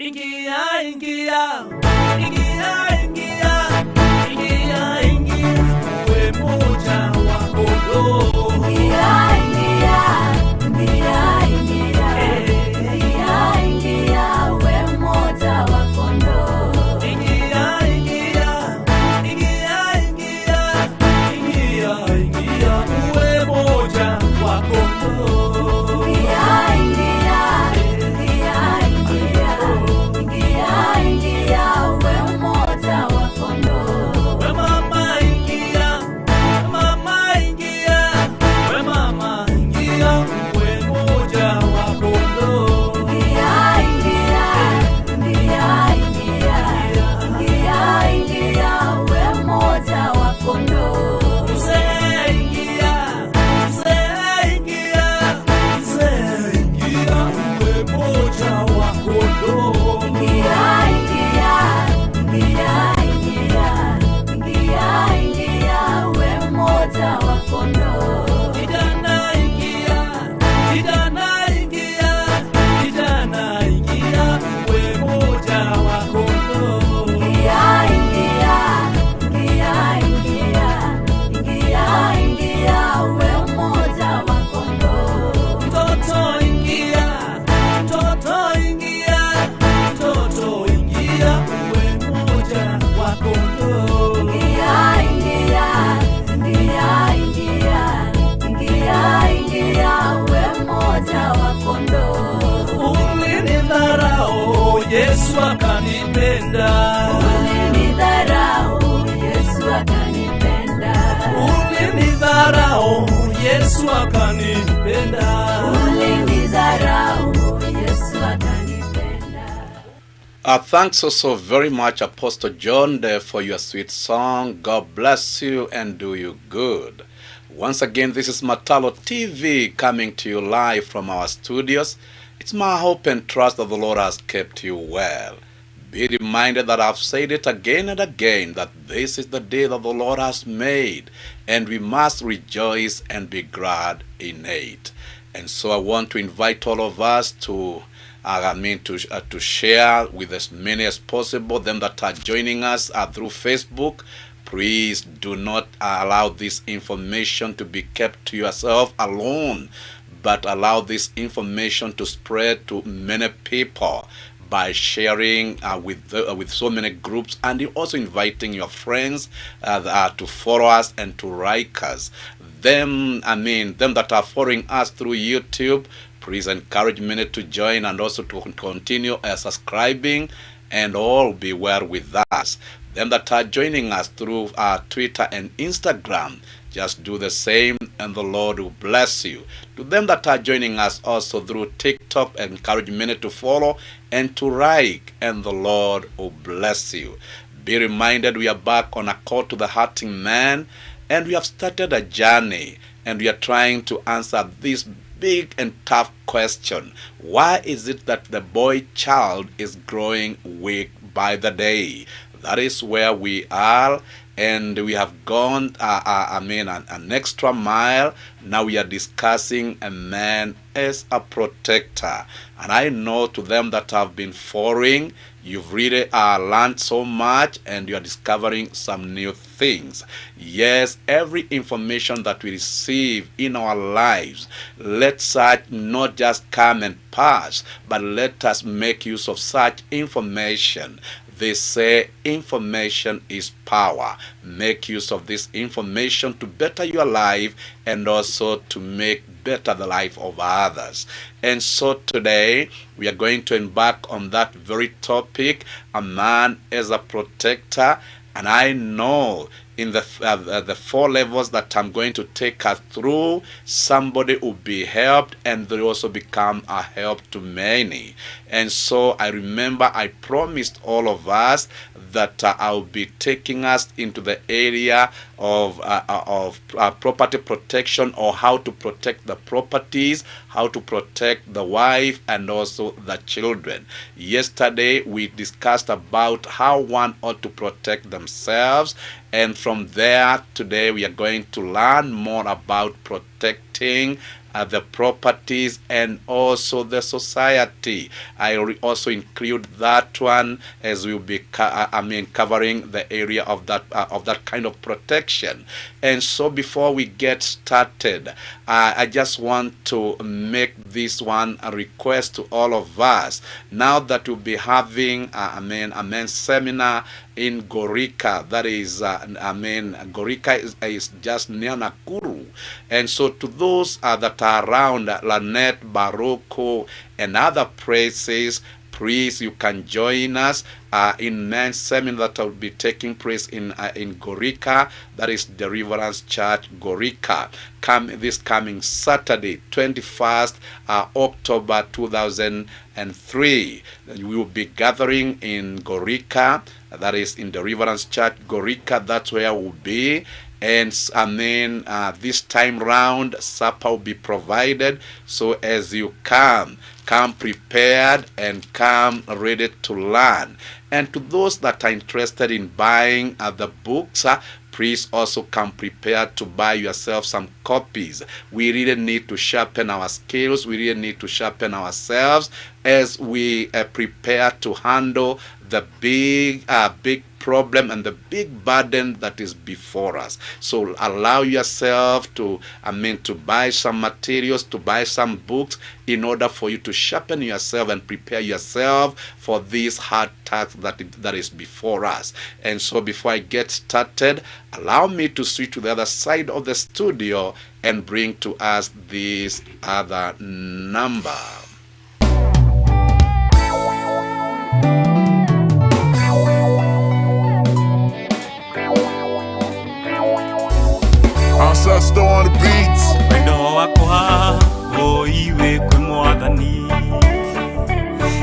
Ingia, ingia, ingia, ingia, ingia, ingia, uwe moja wa kondoo. Ingia, ingia, ingia, ingia, ingia, uwe moja wa kondoo. Ingia, ingia, ingia, ingia, ingia, ingia, uwe moja wa kondoo. Ingia, ingia, ingia, ingia, ingia, uwe moja wa kondoo. We mama ingia, mama ingia, we mama ingia, uwe moja wa kondoo. Ingia, ingia, ingia, ingia, ingia, ingia, uwe moja wa kondoo. Mzee ingia, mzee ingia, mzee ingia, uwe moja wa kondoo. Ingia, ingia, ingia, ingia, ingia, uwe moja wa kondoo. Kijana ingia, kijana ingia, kijana ingia, uwe moja wa kondoo. Ingia, ingia, ingia, ingia, ingia, uwe moja wa kondoo. Mtoto ingia, mtoto ingia, mtoto ingia, uwe moja wa kondoo. Ingia, ingia, ingia, ingia, ingia, uwe moja wa kondoo. Ulinidharau, Yesu akanipenda. Ulinidharau, Yesu akanipenda. Ulinidharau, Yesu akanipenda. Ulinidharau, Yesu akanipenda. Thanks so very much, Apostle John, for your sweet song. God bless you and do you good. Once again, this is Matalo TV coming to you live from our studios. It's my hope and trust that the Lord has kept you well. Be reminded that I've said it again and again that this is the day that the Lord has made, and we must rejoice and be glad in it. And so I want to invite all of us to share with as many as possible. Them that are joining us through Facebook, please do not allow this information to be kept to yourself alone, but allow this information to spread to many people by sharing with so many groups, and you're also inviting your friends to follow us and to like us. Them that are following us through YouTube, please encourage many to join and also to continue subscribing, and all be well with us. Them that are joining us through Twitter and Instagram, just do the same and the Lord will bless you. To them that are joining us also through TikTok, encourage many to follow and to like, and the Lord will bless you. Be reminded we are back on A Call to the Hurting Man, and we have started a journey, and we are trying to answer this big and tough question. Why is it that the boy child is growing weak by the day? That is where we are, and we have gone an extra mile. Now we are discussing a man as a protector. And I know to them that have been following, you've really learned so much, and you are discovering some new things. Yes, every information that we receive in our lives, let such not just come and pass, but let us make use of such information. They say information is power. Make use of this information to better your life and also to make better the life of others. And so today we are going to embark on that very topic, a man as a protector. And I know in the 4 levels that I'm going to take us through, somebody will be helped, and they also become a help to many. And so I remember I promised all of us that I'll be taking us into the area of property protection, or how to protect the properties, how to protect the wife and also the children. Yesterday we discussed about how one ought to protect themselves, and from there today we are going to learn more about protecting protecting the properties and also the society. I also include that one as we'll be covering the area of that kind of protection. And so before we get started, I just want to make this one a request to all of us. Now that we'll be having a men's seminar in Gorika, that is Gorika is just near Nakuru, and so to those that are around Lanet, Baroko, and other places, please, you can join us in men's seminar that will be taking place in Gorika, that is Deliverance Church Gorika, this coming Saturday, 21st October 2003. We will be gathering in Gorika, that is in Deliverance Church Gorika. That's where we'll be. And this time round, supper will be provided. So as you come prepared and come ready to learn. And to those that are interested in buying the books, please also come prepared to buy yourself some copies. We really need to sharpen our skills. We really need to sharpen ourselves as we prepare to handle the big problem and the big burden that is before us. So allow yourself to buy some materials, to buy some books, in order for you to sharpen yourself and prepare yourself for this hard task that is before us. And so before I get started, allow me to switch to the other side of the studio and bring to us this other number. Ancestor on the beats. Wendo wako hapo iwe kwe mwathani,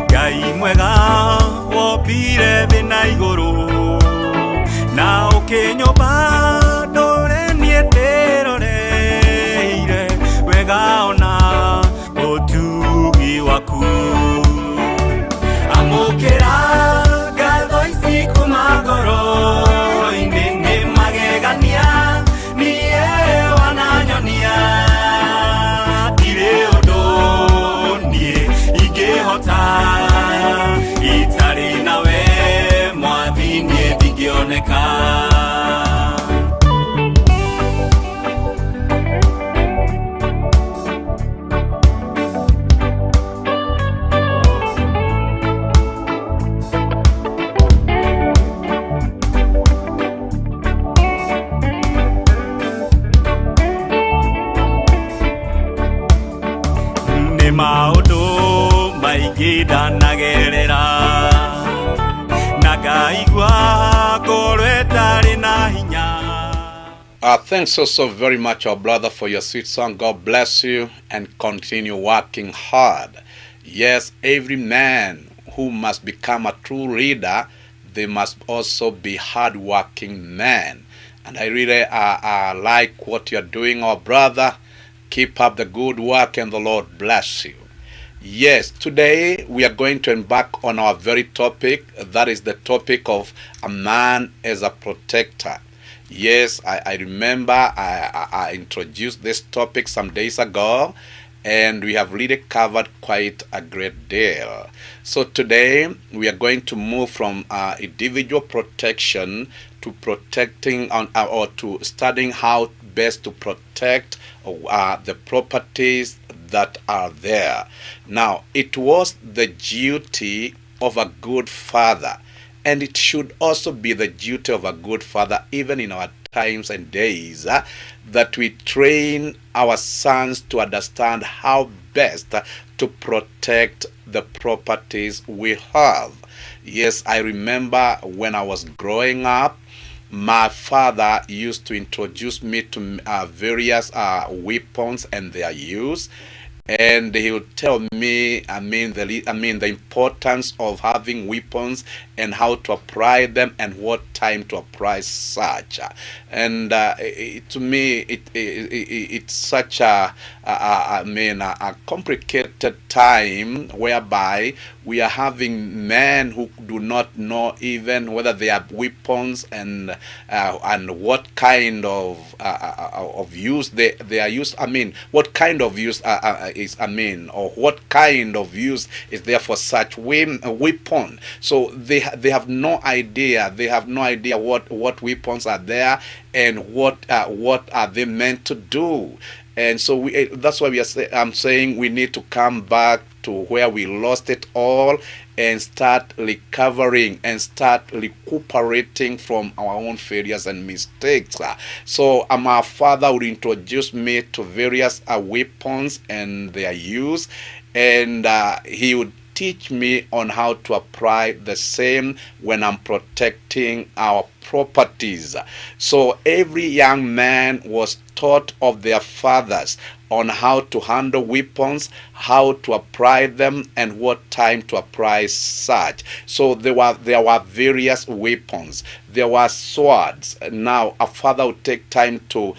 Ngai mwega wopire thĩ na igũrũ, na ũkĩnyũmba ndũrĩ niĩ ndĩroreire wega ona ũtugi waku. Amũkĩra ngatho ici kuma ngoro-inĩ, nĩ magegania niĩ wananyonia, ndirĩ ũndũ niĩ ingĩhota, itarĩ nawe Mwathi niĩ ndingĩoneka. Maũndũ maingĩ ndanagerera, na ngaigua ngoro ĩtarĩ na hinya. Thanks so very much, our brother, for your sweet song. God bless you and continue working hard. Yes, every man who must become a true leader, they must also be hard-working men. And I really like what you're doing, our brother. Keep up the good work and the Lord bless you. Yes, today we are going to embark on our very topic. That is the topic of a man as a protector. Yes, I remember I introduced this topic some days ago, and we have really covered quite a great deal. So today we are going to move from individual protection to protecting or to studying how best to protect the properties that are there. Now, it was the duty of a good father, and it should also be the duty of a good father, even in our times and days, that we train our sons to understand how best to protect the properties we have. Yes, I remember when I was growing up, my father used to introduce me to various weapons and their use, and he would tell me, the importance of having weapons and how to apply them and what time to apply such. And to me, it's such a complicated time whereby we are having men who do not know even whether they have weapons and what kind of use they are used. I mean, what kind of use or what kind of use is there for such weapon? So they have no idea. They have no idea what weapons are there and what are they meant to do. And so that's why I'm saying we need to come back to where we lost it all and start recovering and start recuperating from our own failures and mistakes. So my father would introduce me to various weapons and their use, and he would teach me on how to apply the same when I'm protecting our properties. So every young man was taught of their fathers on how to handle weapons, how to apply them, and what time to apply such. So there were various weapons. There were swords. Now a father would take time to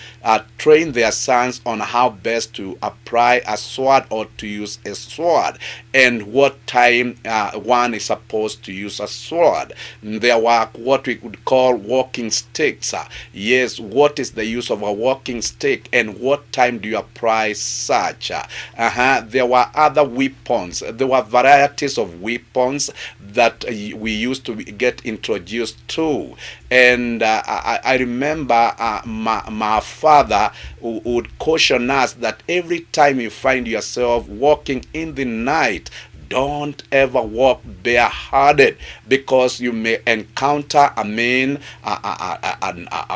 train their sons on how best to apply a sword or to use a sword, and what time one is supposed to use a sword. There were what we could call walking sticks. Yes, what is the use of a walking stick and what time do you apply such? There were other weapons. There were varieties of weapons that we used to get introduced to. And I remember my father would caution us that every time you find yourself walking in the night, don't ever walk bareheaded, because you may encounter a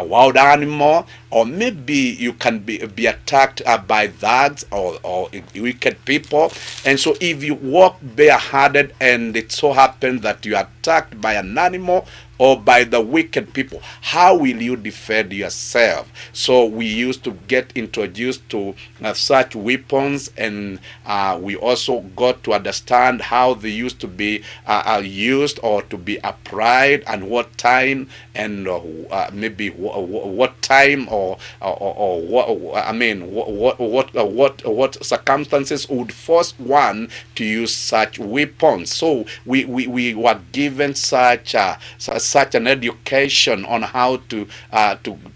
wild animal, or maybe you can be attacked by thugs or wicked people. And so if you walk bareheaded and it so happens that you are attacked by an animal or by the wicked people, how will you defend yourself? So we used to get introduced to such weapons, and we also got to understand how they used to be used or to be applied, and what time, and maybe what time or what circumstances would force one to use such weapons. So we were given such an education on how to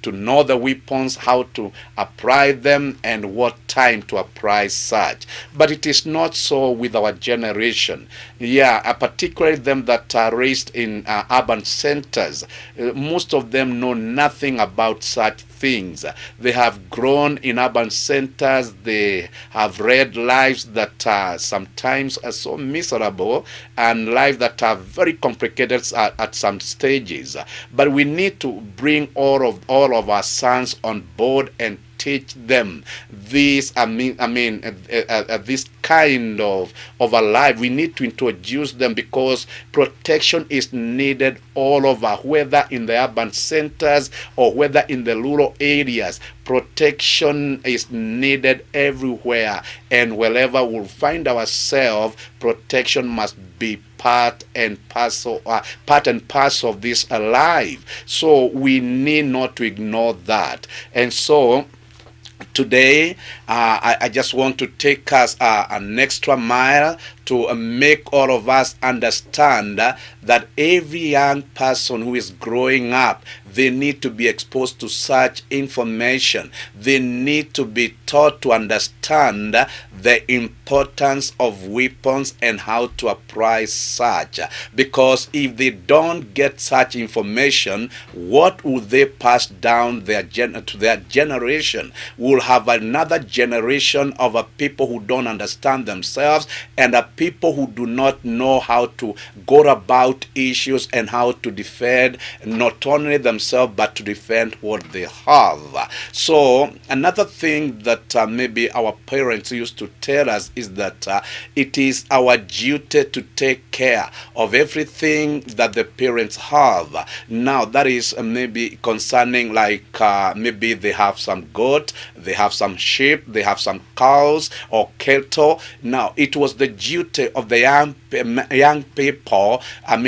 know the weapons, how to apply them, and what time to apply such. But it is not so with our generation. Particularly them that are raised in urban centers. Most of them know nothing about such things. They have grown in urban centers. They have led lives that sometimes are so miserable, and lives that are very complicated at some stages. But we need to bring all of our sons on board and teach them this. This kind of a life. We need to introduce them, because protection is needed all over, whether in the urban centers or whether in the rural areas. Protection is needed everywhere, and wherever we'll find ourselves, protection must be part and parcel of this life. So we need not to ignore that. And so today, I just want to take us an extra mile to make all of us understand that every young person who is growing up, they need to be exposed to such information. They need to be taught to understand the importance of weapons and how to apply such. Because if they don't get such information, what will they pass down to their generation? We'll have another generation of people who don't understand themselves, and people who do not know how to go about issues and how to defend not only themselves but to defend what they have. So another thing that maybe our parents used to tell us is that it is our duty to take care of everything that the parents have. Now that is maybe concerning, like maybe they have some goat, they have some sheep, they have some cows or cattle. Now it was the duty of the young people,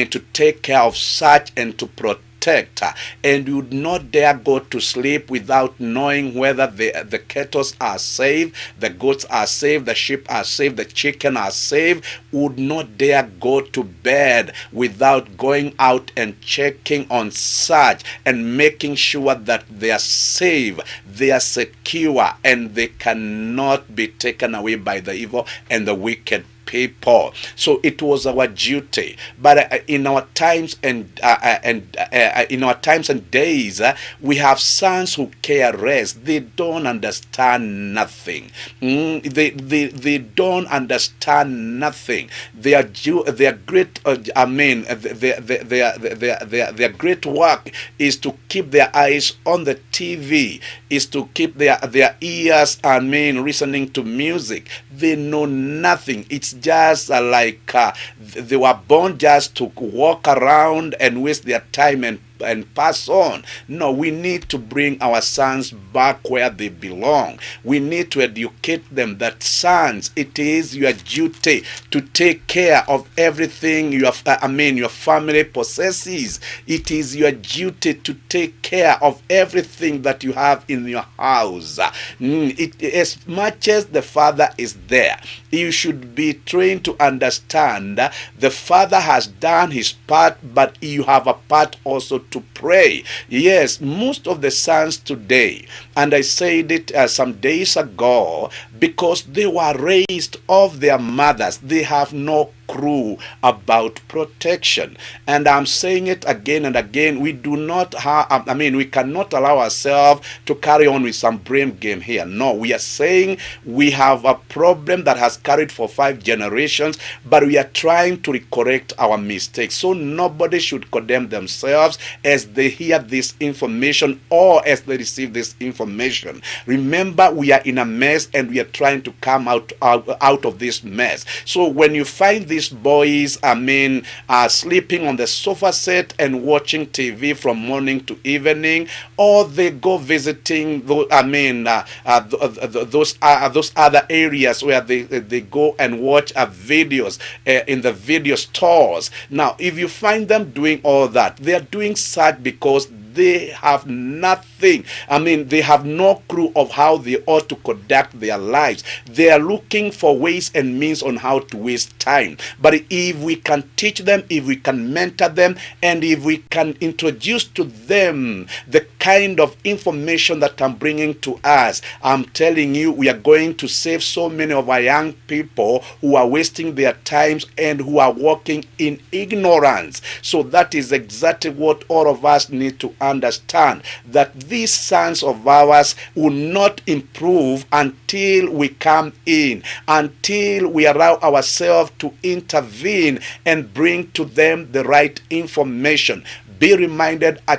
to take care of such and to protect protect, and you would not dare go to sleep without knowing whether the cattle are saved, the goats are saved, the sheep are saved, the chicken are saved. Would not dare go to bed without going out and checking on such and making sure that they are safe, they are secure, and they cannot be taken away by the evil and the wicked people. So it was our duty. But in our times and in our times and days, we have sons who care less. They don't understand nothing. They don't understand nothing. Their great their great work is to keep their eyes on the TV, is to keep their ears listening to music. They know nothing. It's just like they were born just to walk around and waste their time and pass on. No, we need to bring our sons back where they belong. We need to educate them that, sons, it is your duty to take care of everything your family possesses. It is your duty to take care of everything that you have in your house. As much as the father is there, you should be trained to understand the father has done his part, but you have a part also to pray. Yes, most of the sons today, and I said it some days ago, because they were raised of their mothers, they have no clue about protection. And I'm saying it again and again, we do not have, we cannot allow ourselves to carry on with some blame game here. No, we are saying we have a problem that has carried for 5 generations, but we are trying to correct our mistakes. So nobody should condemn themselves as they hear this information or as they receive this information. Remember, we are in a mess and we are trying to come out of this mess. So when you find these boys sleeping on the sofa set and watching TV from morning to evening, or they go visiting those other areas where they go and watch videos in the video stores. Now, if you find them doing all that, they are doing such because they have nothing. They have no clue of how they ought to conduct their lives. They are looking for ways and means on how to waste time. But if we can teach them, if we can mentor them, and if we can introduce to them the kind of information that I'm bringing to us, I'm telling you, we are going to save so many of our young people who are wasting their times and who are walking in ignorance. So that is exactly what all of us need to understand, that these sons of ours will not improve until we come in, until we allow ourselves to intervene and bring to them the right information. Be reminded, a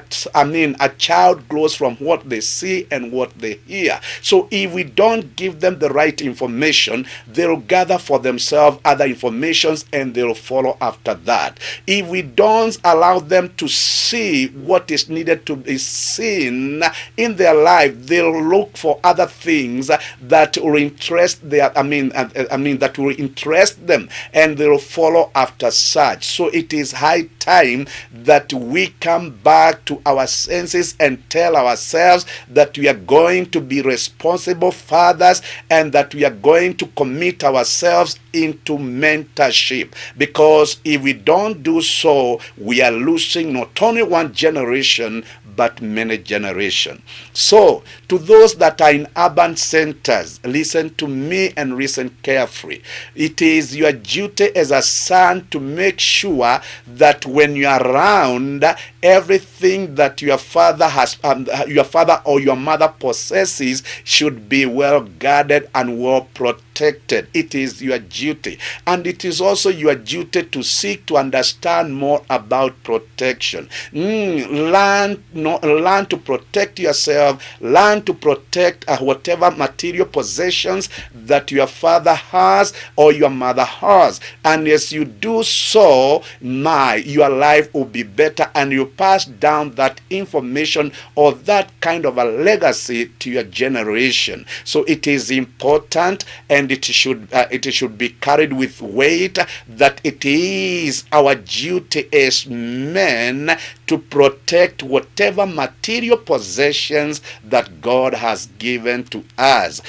child grows from what they see and what they hear. So if we don't give them the right information, they'll gather for themselves other informations and they'll follow after that. If we don't allow them to see what is needed to be seen in their life, they'll look for other things that will interest that will interest them, and they'll follow after such. So it is high time that we come back to our senses and tell ourselves that we are going to be responsible fathers and that we are going to commit ourselves into mentorship. Because if we don't do so, we are losing not only one generation but many generations. So to those that are in urban centers, listen to me and listen carefully. It is your duty as a son to make sure that when you are around, everything that your father has, your father or your mother possesses, should be well guarded and well protected. It is your duty, and it is also your duty to seek to understand more about protection. Learn to protect yourself. Learn to protect whatever material possessions that your father has or your mother has, and as you do so, your life will be better, and you pass down that information or that kind of a legacy to your generation. So it is important, and it should be carried with weight, that it is our duty as men to protect whatever material possessions that God has given to us.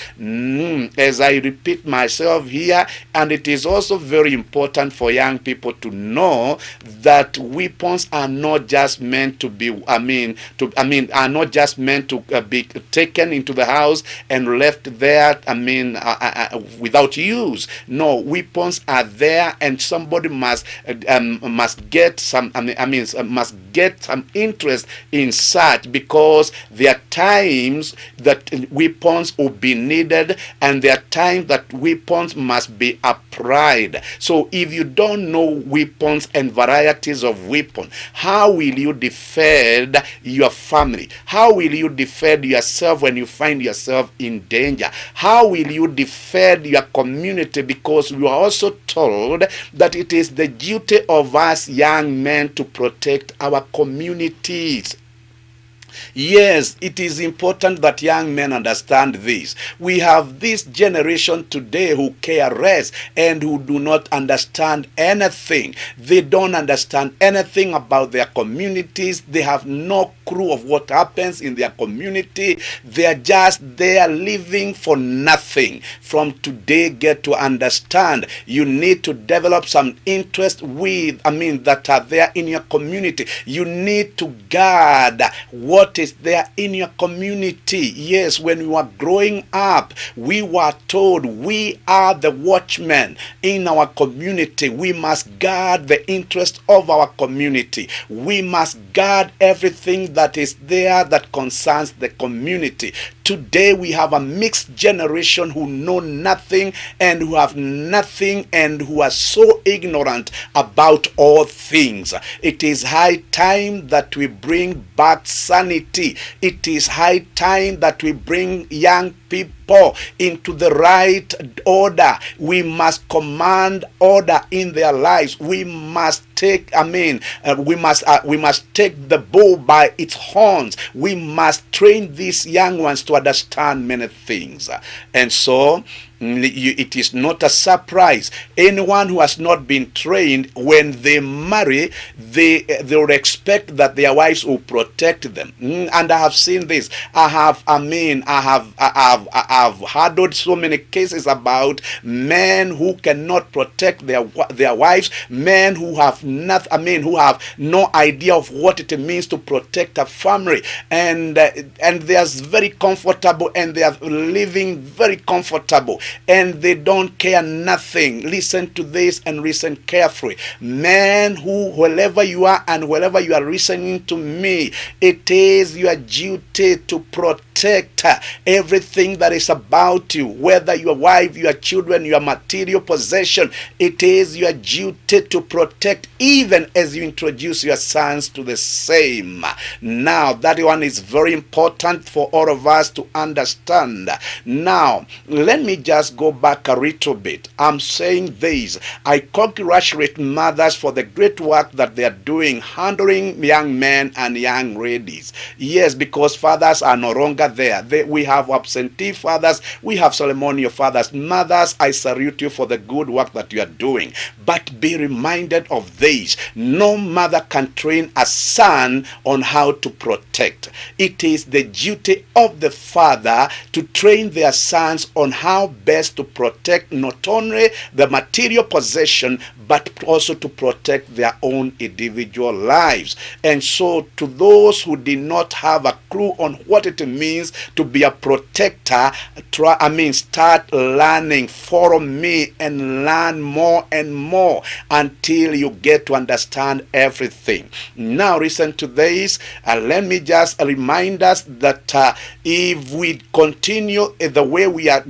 As I repeat myself here, and it is also very important for young people to know that weapons are not just meant to be, are not just meant to be taken into the house and left there, without use. No, weapons are there, and somebody must get some, must get some interest in such, because there are times that weapons will be needed, and there are times that weapons must be applied. So if you don't know weapons and varieties of weapons, how will you defend your family? How will you defend yourself when you find yourself in danger? How will you defend your community? Because we are also told that it is the duty of us young men to protect our communities. Yes, it is important that young men understand this. We have this generation today who care less and who do not understand anything. They don't understand anything about their communities. They have no clue of what happens in their community. They are just there living for nothing. From today, get to understand. You need to develop some interest that are there in your community. You need to guard what is there in your community. Yes, when we were growing up, we were told we are the watchmen in our community. We must guard the interest of our community. We must guard everything that is there that concerns the community. Today we have a mixed generation who know nothing and who have nothing and who are so ignorant about all things. It is high time that we bring back sanity. It is high time that we bring young people into the right order. We must command order in their lives. We must take we must take the bull by its horns. We must train these young ones to understand many things. And so it is not a surprise. Anyone who has not been trained, when they marry, they will expect that their wives will protect them. And I have seen this. I have handled so many cases about men who cannot protect their wives, men who have no idea of what it means to protect a family, and they are very comfortable, and they are living very comfortable, and they don't care nothing. Listen to this and listen carefully. Men who, wherever you are and wherever you are listening to me, it is your duty to protect everything that is about you, whether your wife, your children, your material possession. It is your duty to protect, even as you introduce your sons to the same. Now, that one is very important for all of us to understand. Now, let me just go back a little bit. I'm saying this. I congratulate mothers for the great work that they are doing, handling young men and young ladies. Yes, because fathers are no longer there. We have absentee fathers. We have ceremonial fathers. Mothers, I salute you for the good work that you are doing. But be reminded of this. No mother can train a son on how to protect. It is the duty of the father to train their sons on how best to protect not only the material possession, but also to protect their own individual lives. And so to those who did not have a clue on what it means to be a protector, start learning. Follow me and learn more and more until you get to understand everything. Now listen to this. Let me just remind us that if we continue the way we are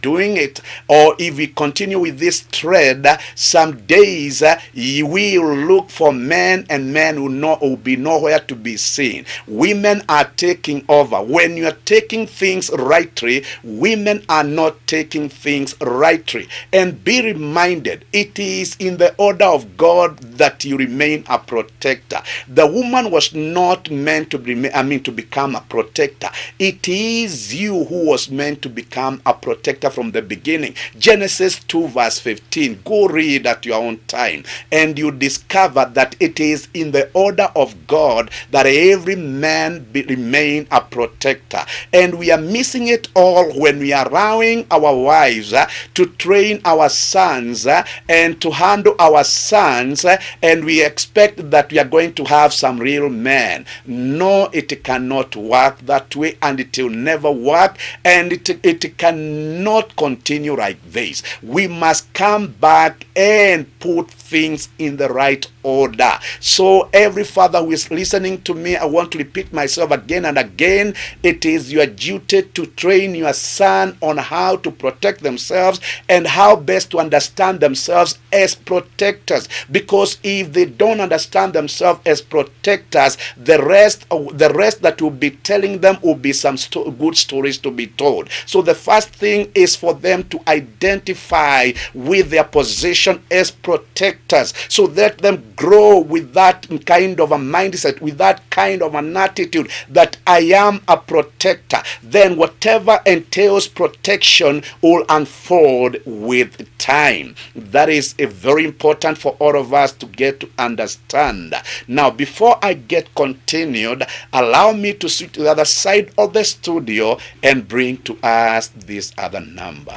doing it, or if we continue with this thread, some days we will look for men, and men will be nowhere to be seen. Women are taking over. When you are taking things rightly, women are not taking things rightly. And be reminded, it is in the order of God that you remain a protector. The woman was not meant to become a protector. It is you who was meant to become a protector from the beginning. Genesis 2 verse 15. Go read at your own time, and you discover that it is in the order of God that every man remain a protector. And we are missing it all when we are allowing our wives to train our sons and to handle our sons, and we expect that we are going to have some real men. No, it cannot work that way, and it will never work, and it cannot continue like this. We must come back and put things in the right order. So every father who is listening to me, I want to repeat myself again and again. It is your duty to train your son on how to protect themselves and how best to understand themselves as protectors. Because if they don't understand themselves as protectors, the rest that will be telling them will be some good stories to be told. So the first thing is for them to identify with their position as protectors. So let them grow with that kind of a mindset, with that kind of an attitude that I am a protector. Then whatever entails protection will unfold with time. That is very important for all of us to get to understand. Now, before I get continued, allow me to switch to the other side of the studio and bring to us this other number.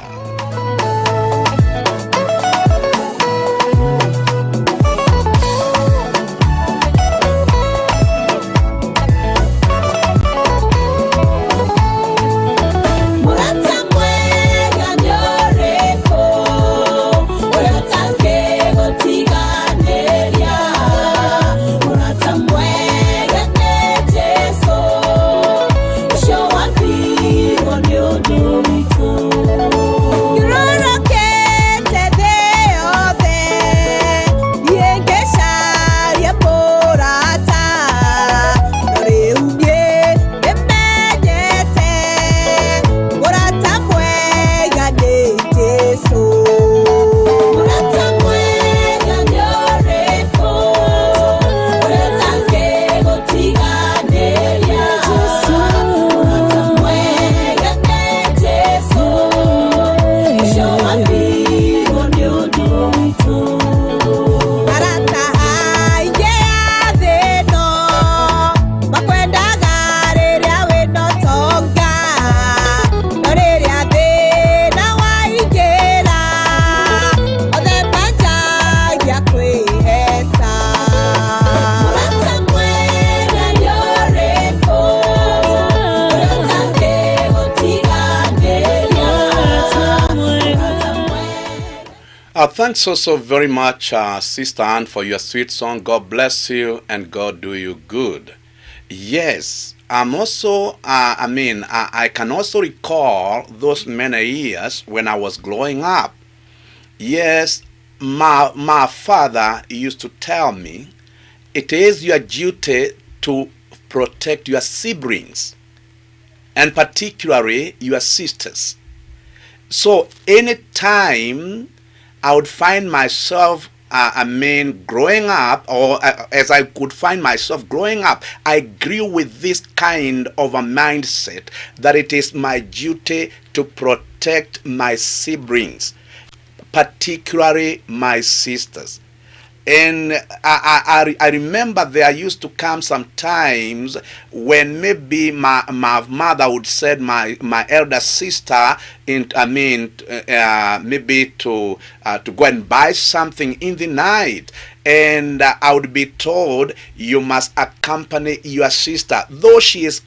Thanks so very much, Sister Anne, for your sweet song. God bless you and God do you good. Yes, I'm also, I can also recall those many years when I was growing up. Yes, my father used to tell me, it is your duty to protect your siblings, and particularly your sisters. So anytime I would find myself, growing up, or as I could find myself growing up, I grew with this kind of a mindset that it is my duty to protect my siblings, particularly my sisters. And I remember there used to come some times when maybe my mother would send my elder sister maybe to go and buy something in the night, and I would be told, you must accompany your sister, though she is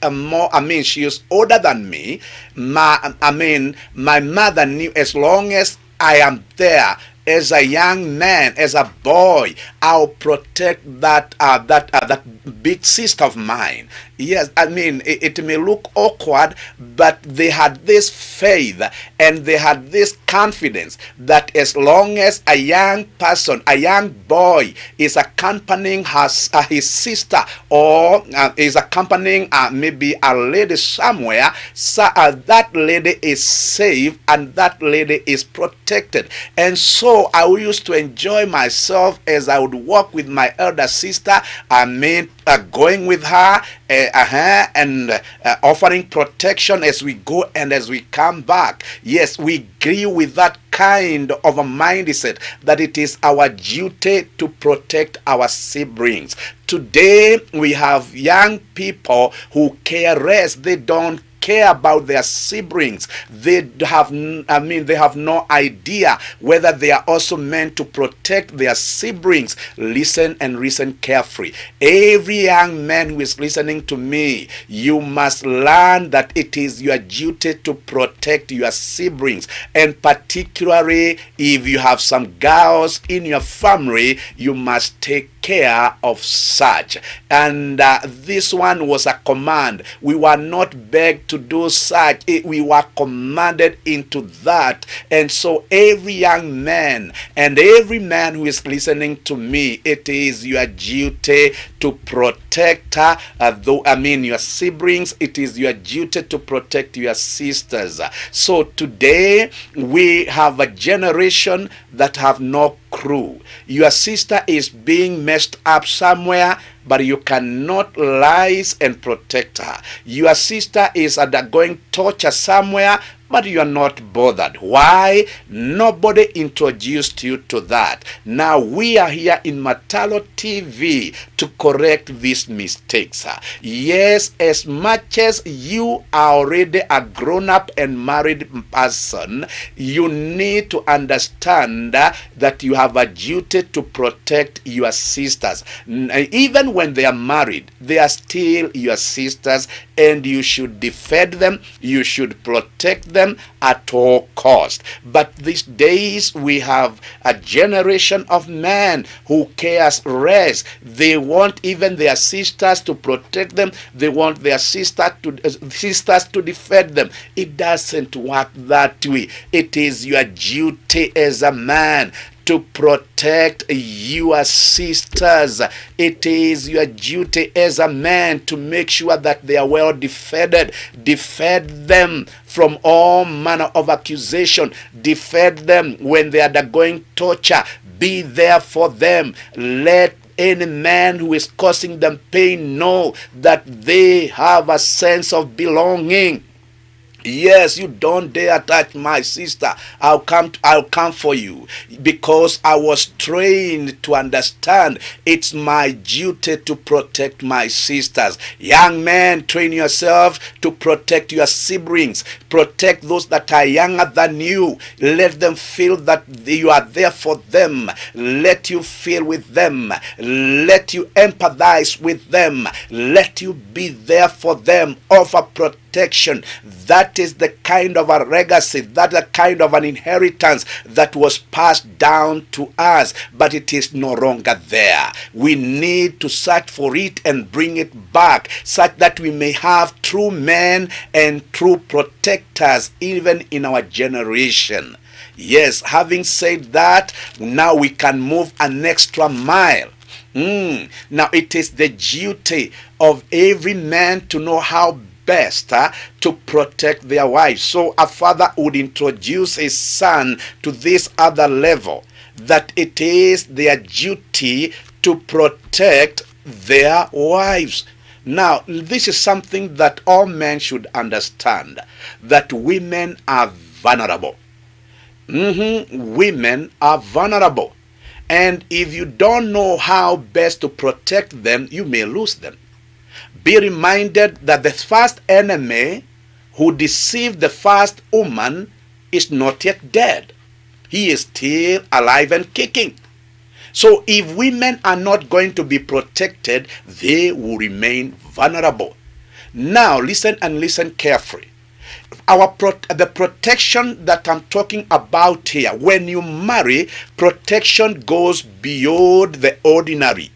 she is older than me. My mother knew as long as I am there, as a young man, as a boy, I'll protect that big sister of mine. Yes, I mean, it may look awkward, but they had this faith and they had this confidence that as long as a young person, a young boy, is accompanying his sister, or is accompanying maybe a lady somewhere, so that lady is safe and that lady is protected. And so I used to enjoy myself as I would walk with my elder sister. I mean, going with her and offering protection as we go and as we come back. Yes, we agree with that kind of a mindset that it is our duty to protect our siblings. Today we have young people who care less. They don't care about their siblings. They have no idea whether they are also meant to protect their siblings. Listen and listen carefully. Every young man who is listening to me, you must learn that it is your duty to protect your siblings, and particularly if you have some girls in your family, you must take care of such. And this one was a command. We were not begged to do such. We were commanded into that. And so every young man and every man who is listening to me, it is your duty to protect your siblings. It is your duty to protect your sisters. So today we have a generation that have no clue. Your sister is being messed up somewhere, but you cannot rise and protect her. Your sister is undergoing torture somewhere, but you are not bothered. Why? Nobody introduced you to that. Now we are here in Matalo TV to correct these mistakes. Yes, as much as you are already a grown-up and married person, you need to understand that you have a duty to protect your sisters. Even when they are married, they are still your sisters, and you should defend them, you should protect them at all cost. But these days we have a generation of men who cares less. They want even their sisters to protect them. They want their sisters to defend them. It doesn't work that way. It is your duty as a man to protect your sisters. It is your duty as a man to make sure that they are well defended. Defend them from all manner of accusation. Defend them when they are undergoing torture. Be there for them. Let any man who is causing them pain know that they have a sense of belonging. Yes, you don't dare touch my sister. I'll come for you, because I was trained to understand it's my duty to protect my sisters. Young men, train yourself to protect your siblings. Protect those that are younger than you. Let them feel that you are there for them. Let you feel with them. Let you empathize with them. Let you be there for them. Offer protection. That is the kind of a legacy, that the kind of an inheritance that was passed down to us, but it is no longer there. We need to search for it and bring it back, such that we may have true men and true protectors even in our generation. Yes, having said that, now we can move an extra mile. Now it is the duty of every man to know how best to protect their wives. So a father would introduce his son to this other level, that it is their duty to protect their wives. Now, this is something that all men should understand, that women are vulnerable. Women are vulnerable. And if you don't know how best to protect them, you may lose them. Be reminded that the first enemy who deceived the first woman is not yet dead. He is still alive and kicking. So if women are not going to be protected, they will remain vulnerable. Now listen and listen carefully. The protection that I'm talking about here, when you marry, protection goes beyond the ordinary.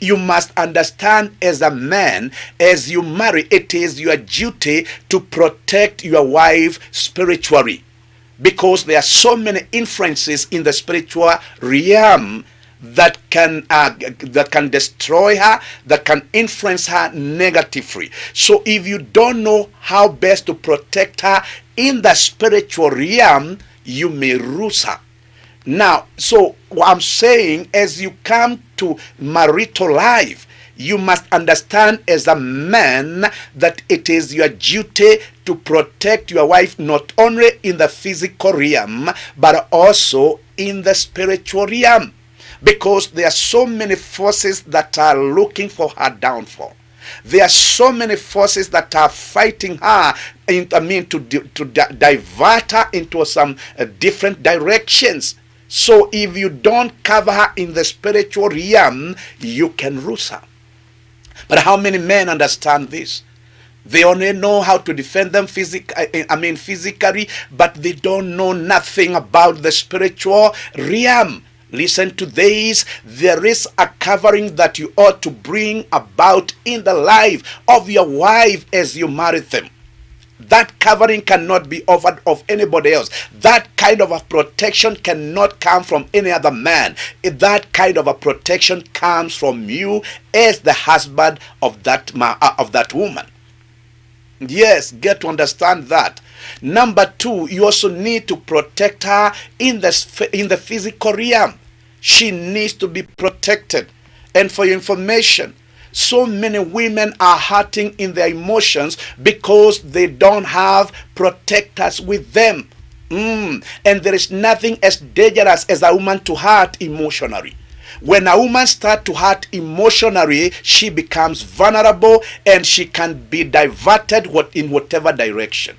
You must understand, as a man, as you marry, it is your duty to protect your wife spiritually, because there are so many influences in the spiritual realm that can destroy her, that can influence her negatively. So if you don't know how best to protect her in the spiritual realm, you may lose her. Now, so what I'm saying, as you come to marital life, you must understand, as a man, that it is your duty to protect your wife not only in the physical realm but also in the spiritual realm, because there are so many forces that are looking for her downfall. There are so many forces that are fighting her, to divert her into some different directions. So if you don't cover her in the spiritual realm, you can lose her. But how many men understand this? They only know how to defend them physically, but they don't know nothing about the spiritual realm. Listen to this. There is a covering that you ought to bring about in the life of your wife as you marry them. That covering cannot be offered of anybody else. That kind of a protection cannot come from any other man. That kind of a protection comes from you as the husband of that woman. Yes, get to understand that. Number two, you also need to protect her in the physical realm. She needs to be protected. And for your information, so many women are hurting in their emotions because they don't have protectors with them. And there is nothing as dangerous as a woman to hurt emotionally. When a woman starts to hurt emotionally, she becomes vulnerable and she can be diverted in whatever direction.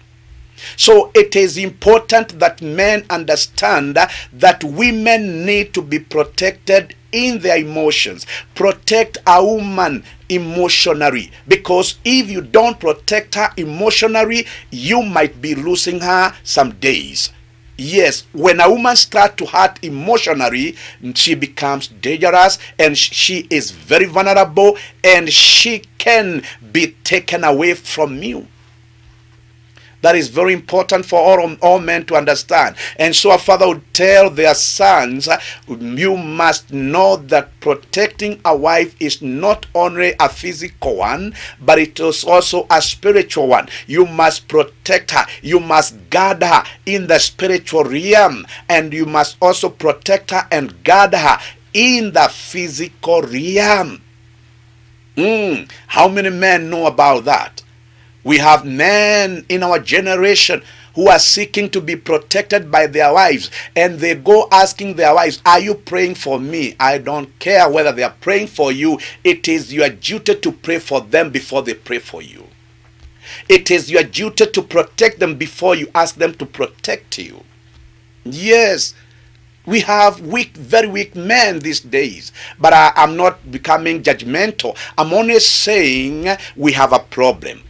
So it is important that men understand that women need to be protected in their emotions. Protect a woman emotionally, because if you don't protect her emotionally, you might be losing her some days. Yes, when a woman starts to hurt emotionally, she becomes dangerous and she is very vulnerable and she can be taken away from you. That is very important for all men to understand. And so a father would tell their sons, you must know that protecting a wife is not only a physical one, but it is also a spiritual one. You must protect her. You must guard her in the spiritual realm. And you must also protect her and guard her in the physical realm. How many men know about that? We have men in our generation who are seeking to be protected by their wives, and they go asking their wives, are you praying for me? I don't care whether they are praying for you. It is your duty to pray for them before they pray for you. It is your duty to protect them before you ask them to protect you. Yes, we have very weak men these days, but I'm not becoming judgmental. I'm only saying we have a problem.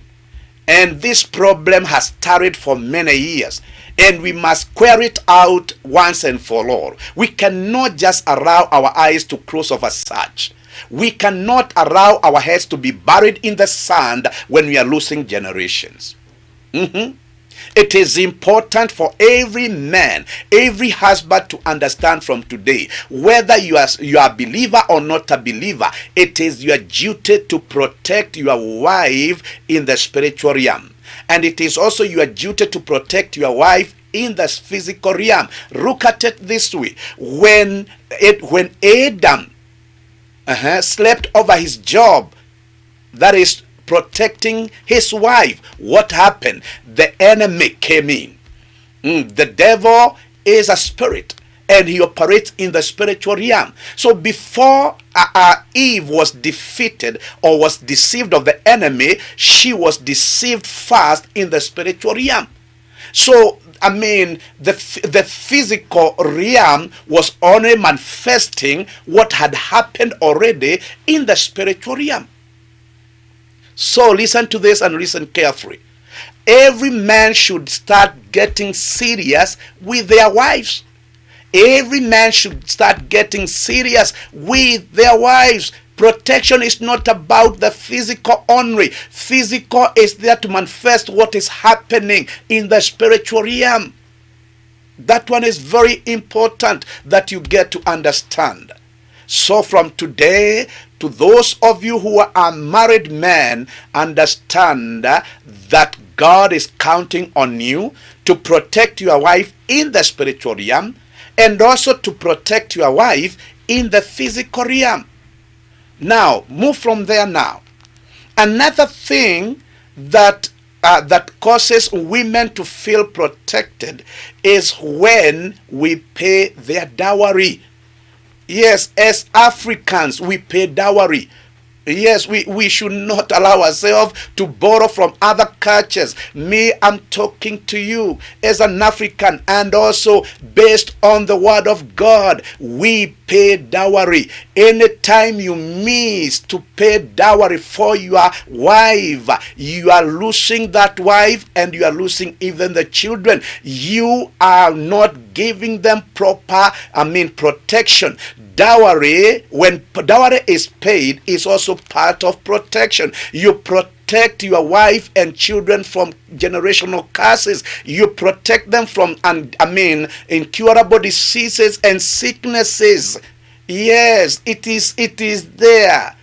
And this problem has tarried for many years, and we must square it out once and for all. We cannot just allow our eyes to close over such. We cannot allow our heads to be buried in the sand when we are losing generations. It is important for every man, every husband to understand from today, whether you are a believer or not a believer, it is your duty to protect your wife in the spiritual realm. And it is also your duty to protect your wife in the physical realm. Look at it this way. When Adam slept over his job, that is protecting his wife, what happened? The enemy came in. The devil is a spirit, and he operates in the spiritual realm. So before Eve was defeated or was deceived of the enemy, she was deceived first in the spiritual realm. So the physical realm was only manifesting what had happened already in the spiritual realm. So listen to this and listen carefully. every man should start getting serious with their wives. Every man should start getting serious with their wives. Protection is not about the physical only. Physical is there to manifest what is happening in the spiritual realm. That one is very important that you get to understand. So from today, to those of you who are married men, understand that God is counting on you to protect your wife in the spiritual realm, and also to protect your wife in the physical realm. Now, move from there now. Another thing that causes women to feel protected is when we pay their dowry. Yes, as Africans, we pay dowry. Yes, we should not allow ourselves to borrow from other cultures. Me, I'm talking to you as an African, and also based on the word of God, we pay dowry. Anytime you miss to pay dowry for your wife, you are losing that wife, and you are losing even the children. You are not giving them proper, protection. Dowry, when dowry is paid, is also part of protection. You protect your wife and children from generational curses. You protect them from incurable diseases and sicknesses. Yes, it is there.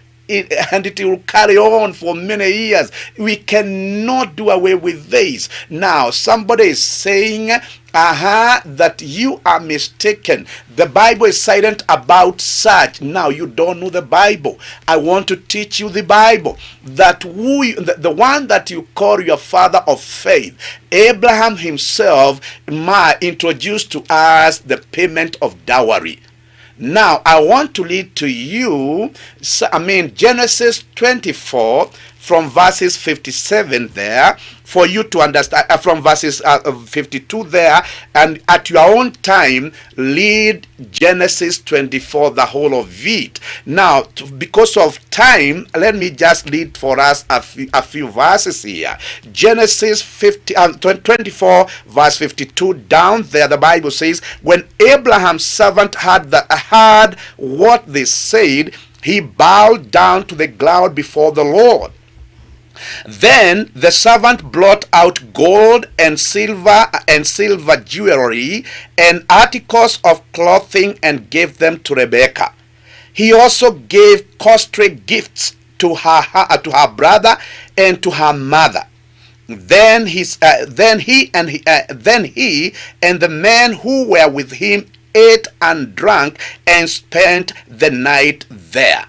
And it will carry on for many years. We cannot do away with this. Now, somebody is saying, that you are mistaken. The Bible is silent about such. Now, you don't know the Bible. I want to teach you the Bible. That the one that you call your father of faith, Abraham himself, introduced to us the payment of dowry. Now, I want to read to you, Genesis 24, from verses 57 there, for you to understand, from verses 52 there, and at your own time, read Genesis 24, the whole of it. Now, because of time, let me just read for us a few verses here. Genesis 24, verse 52, down there, the Bible says, when Abraham's servant heard what they said, he bowed down to the ground before the Lord. Then the servant brought out gold and silver jewelry and articles of clothing and gave them to Rebekah. He also gave costly gifts to her brother and to her mother. Then he and the men who were with him ate and drank and spent the night there.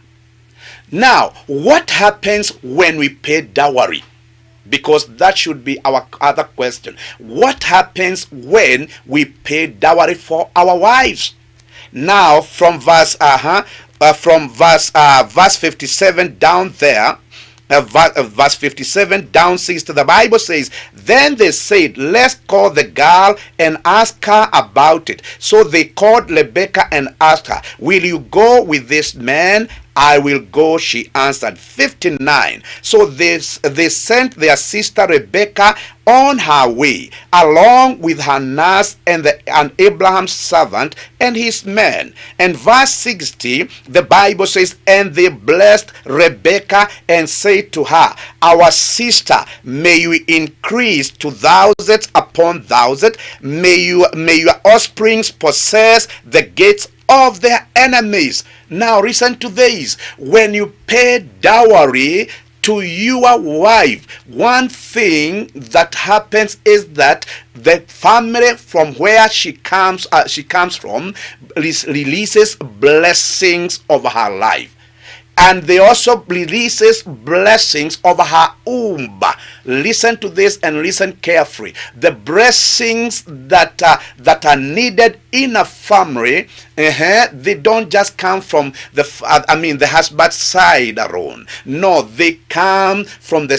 Now, what happens when we pay dowry? Because that should be our other question. What happens when we pay dowry for our wives? Now, from verse 57 down there, verse 57 down 60, the Bible says, then they said, let's call the girl and ask her about it. So they called Rebekah and asked her, will you go with this man? I will go, she answered. 59. So they sent their sister Rebekah on her way, along with her nurse and Abraham's servant and his men. And verse 60, the Bible says, and they blessed Rebekah and said to her, our sister, may you increase to thousands upon thousands. May your offspring possess the gates of their enemies. Now listen to this. When you pay dowry to your wife, one thing that happens is that the family from where she comes from releases blessings over her life. And they also releases blessings over her womb. Listen to this and listen carefully. The blessings that are needed in a family, they don't just come from the husband's side alone. No, they come from the